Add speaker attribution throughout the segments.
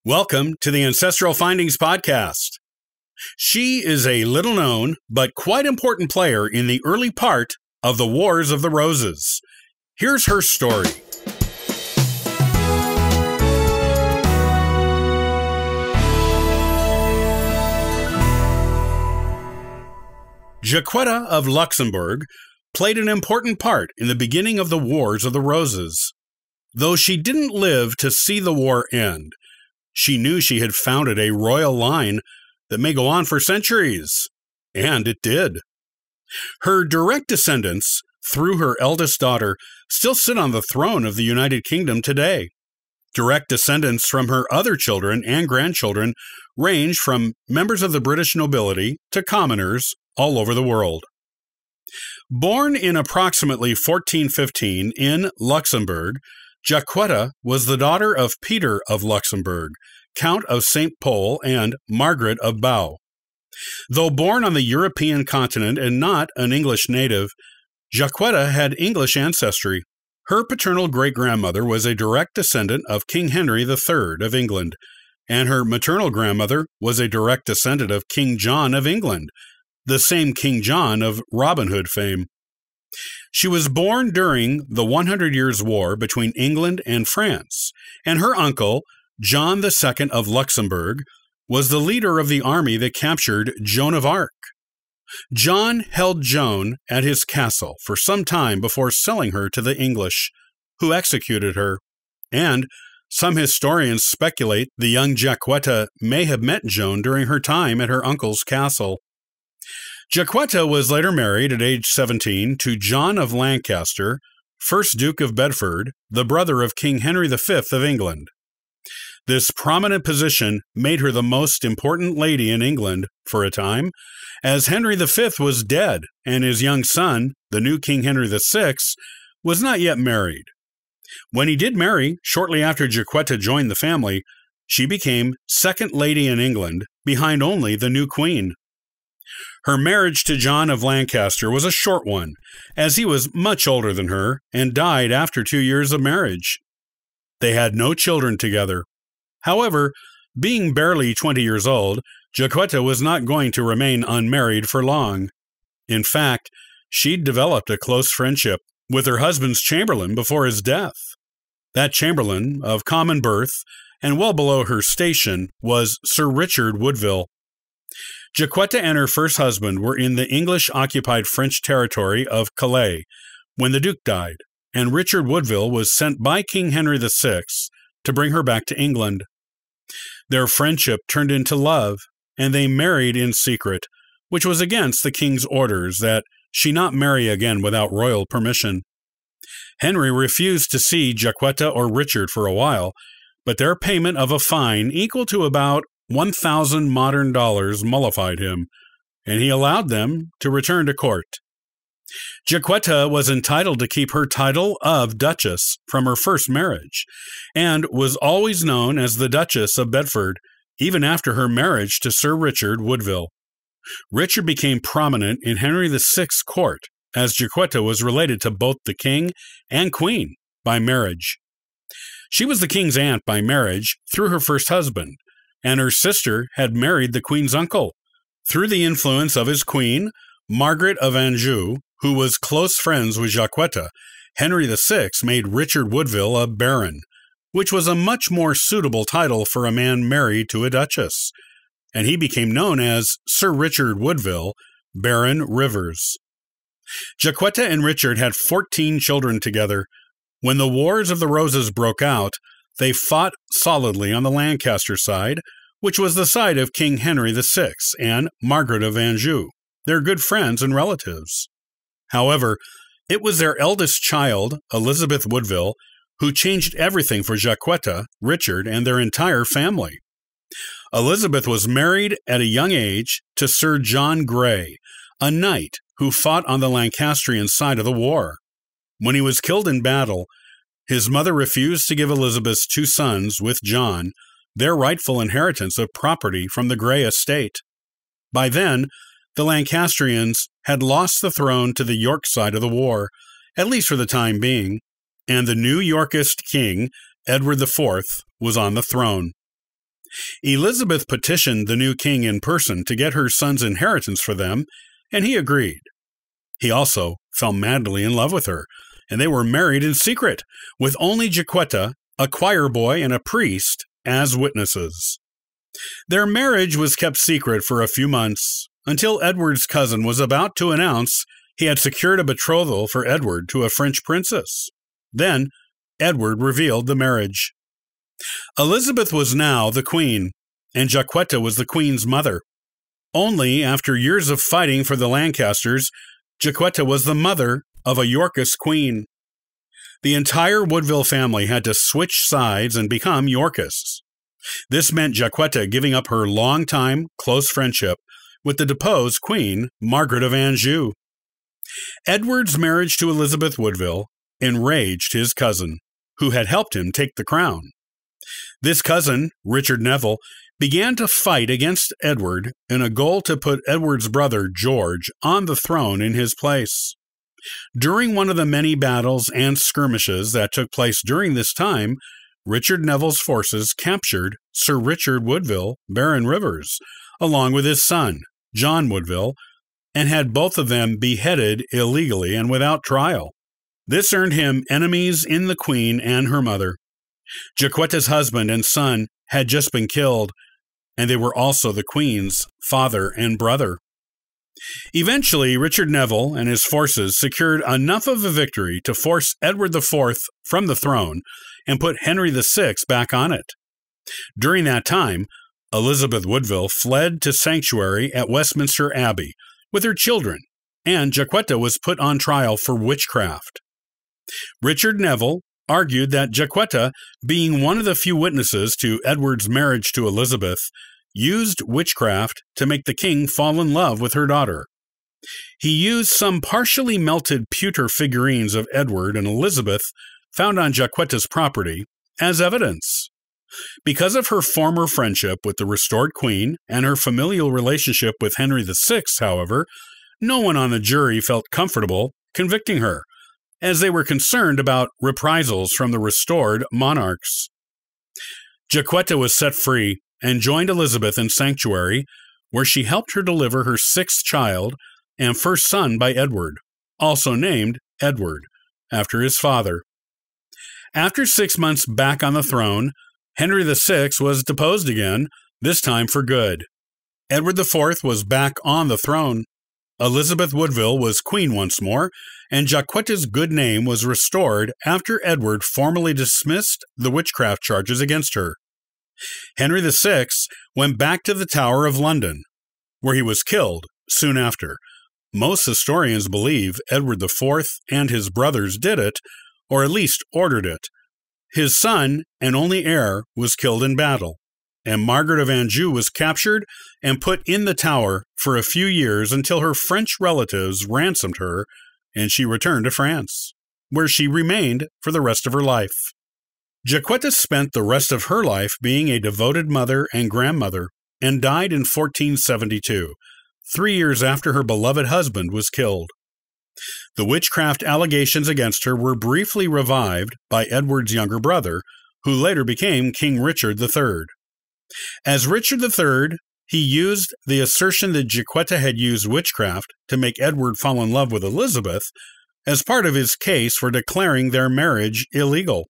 Speaker 1: Welcome to the Ancestral Findings Podcast. She is a little-known but quite important player in the early part of the Wars of the Roses. Here's her story. Jacquetta of Luxembourg played an important part in the beginning of the Wars of the Roses. Though she didn't live to see the war end, she knew she had founded a royal line that may go on for centuries, and it did. Her direct descendants, through her eldest daughter, still sit on the throne of the United Kingdom today. Direct descendants from her other children and grandchildren range from members of the British nobility to commoners all over the world. Born in approximately 1415 in Luxembourg, Jacquetta was the daughter of Peter of Luxembourg, Count of St. Pol, and Margaret of Baux. Though born on the European continent and not an English native, Jacquetta had English ancestry. Her paternal great-grandmother was a direct descendant of King Henry III of England, and her maternal grandmother was a direct descendant of King John of England, the same King John of Robin Hood fame. She was born during the 100 Years' War between England and France, and her uncle, John II of Luxembourg, was the leader of the army that captured Joan of Arc. John held Joan at his castle for some time before selling her to the English, who executed her, and some historians speculate the young Jacquetta may have met Joan during her time at her uncle's castle. Jacquetta was later married at age 17 to John of Lancaster, 1st Duke of Bedford, the brother of King Henry V of England. This prominent position made her the most important lady in England for a time, as Henry V was dead and his young son, the new King Henry VI, was not yet married. When he did marry, shortly after Jacquetta joined the family, she became second lady in England, behind only the new queen. Her marriage to John of Lancaster was a short one, as he was much older than her and died after 2 years of marriage. They had no children together. However, being barely 20 years old, Jacquetta was not going to remain unmarried for long. In fact, she'd developed a close friendship with her husband's chamberlain before his death. That chamberlain, of common birth and well below her station, was Sir Richard Woodville. Jacquetta and her first husband were in the English-occupied French territory of Calais when the Duke died, and Richard Woodville was sent by King Henry VI to bring her back to England. Their friendship turned into love, and they married in secret, which was against the king's orders that she not marry again without royal permission. Henry refused to see Jacquetta or Richard for a while, but their payment of a fine equal to about 1,000 modern dollars mollified him, and he allowed them to return to court. Jacquetta was entitled to keep her title of Duchess from her first marriage, and was always known as the Duchess of Bedford, even after her marriage to Sir Richard Woodville. Richard became prominent in Henry VI's court, as Jacquetta was related to both the king and queen by marriage. She was the king's aunt by marriage through her first husband, and her sister had married the queen's uncle. Through the influence of his queen, Margaret of Anjou, who was close friends with Jacquetta, Henry VI made Richard Woodville a baron, which was a much more suitable title for a man married to a duchess, and he became known as Sir Richard Woodville, Baron Rivers. Jacquetta and Richard had 14 children together. When the Wars of the Roses broke out, they fought solidly on the Lancaster side, which was the side of King Henry VI and Margaret of Anjou, their good friends and relatives. However, it was their eldest child, Elizabeth Woodville, who changed everything for Jacquetta, Richard, and their entire family. Elizabeth was married at a young age to Sir John Grey, a knight who fought on the Lancastrian side of the war. When he was killed in battle, his mother refused to give Elizabeth's 2 sons, with John, their rightful inheritance of property from the Grey estate. By then, the Lancastrians had lost the throne to the York side of the war, at least for the time being, and the new Yorkist king, Edward IV, was on the throne. Elizabeth petitioned the new king in person to get her son's inheritance for them, and he agreed. He also fell madly in love with her, and they were married in secret, with only Jacquetta, a choir boy, and a priest as witnesses. Their marriage was kept secret for a few months, until Edward's cousin was about to announce he had secured a betrothal for Edward to a French princess. Then, Edward revealed the marriage. Elizabeth was now the queen, and Jacquetta was the queen's mother. Only after years of fighting for the Lancasters, Jacquetta was the mother of a Yorkist queen. The entire Woodville family had to switch sides and become Yorkists. This meant Jacquetta giving up her long-time, close friendship with the deposed Queen Margaret of Anjou. Edward's marriage to Elizabeth Woodville enraged his cousin, who had helped him take the crown. This cousin, Richard Neville, began to fight against Edward in a goal to put Edward's brother George on the throne in his place. During one of the many battles and skirmishes that took place during this time, Richard Neville's forces captured Sir Richard Woodville, Baron Rivers, along with his son, John Woodville, and had both of them beheaded illegally and without trial. This earned him enemies in the Queen and her mother. Jacquetta's husband and son had just been killed, and they were also the Queen's father and brother. Eventually, Richard Neville and his forces secured enough of a victory to force Edward IV from the throne and put Henry VI back on it. During that time, Elizabeth Woodville fled to sanctuary at Westminster Abbey with her children, and Jacquetta was put on trial for witchcraft. Richard Neville argued that Jacquetta, being one of the few witnesses to Edward's marriage to Elizabeth, used witchcraft to make the king fall in love with her daughter. He used some partially melted pewter figurines of Edward and Elizabeth found on Jacquetta's property as evidence. Because of her former friendship with the restored queen and her familial relationship with Henry VI, however, no one on the jury felt comfortable convicting her, as they were concerned about reprisals from the restored monarchs. Jacquetta was set free and joined Elizabeth in sanctuary, where she helped her deliver her sixth child and first son by Edward, also named Edward, after his father. After 6 months back on the throne, Henry VI was deposed again, this time for good. Edward IV was back on the throne. Elizabeth Woodville was queen once more, and Jacquetta's good name was restored after Edward formally dismissed the witchcraft charges against her. Henry VI went back to the Tower of London, where he was killed soon after. Most historians believe Edward IV and his brothers did it, or at least ordered it. His son and only heir was killed in battle, and Margaret of Anjou was captured and put in the Tower for a few years until her French relatives ransomed her and she returned to France, where she remained for the rest of her life. Jacquetta spent the rest of her life being a devoted mother and grandmother and died in 1472, 3 years after her beloved husband was killed. The witchcraft allegations against her were briefly revived by Edward's younger brother, who later became King Richard III. As Richard III, he used the assertion that Jacquetta had used witchcraft to make Edward fall in love with Elizabeth as part of his case for declaring their marriage illegal,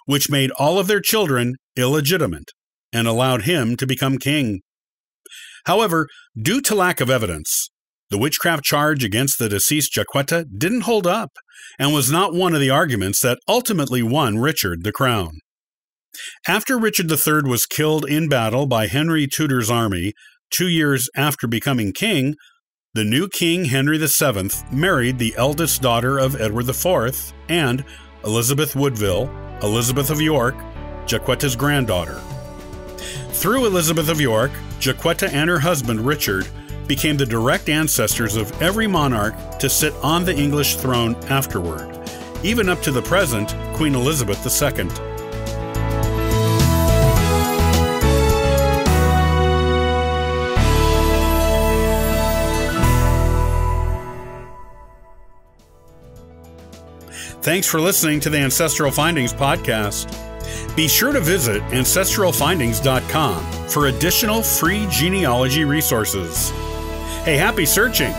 Speaker 1: which made all of their children illegitimate and allowed him to become king. However, due to lack of evidence, the witchcraft charge against the deceased Jacquetta didn't hold up and was not one of the arguments that ultimately won Richard the crown. After Richard III was killed in battle by Henry Tudor's army 2 years after becoming king, the new king Henry VII married the eldest daughter of Edward IV and Elizabeth Woodville, Elizabeth of York, Jacquetta's granddaughter. Through Elizabeth of York, Jacquetta and her husband Richard became the direct ancestors of every monarch to sit on the English throne afterward, even up to the present Queen Elizabeth II. Thanks for listening to the Ancestral Findings podcast. Be sure to visit ancestralfindings.com for additional free genealogy resources. Hey, happy searching!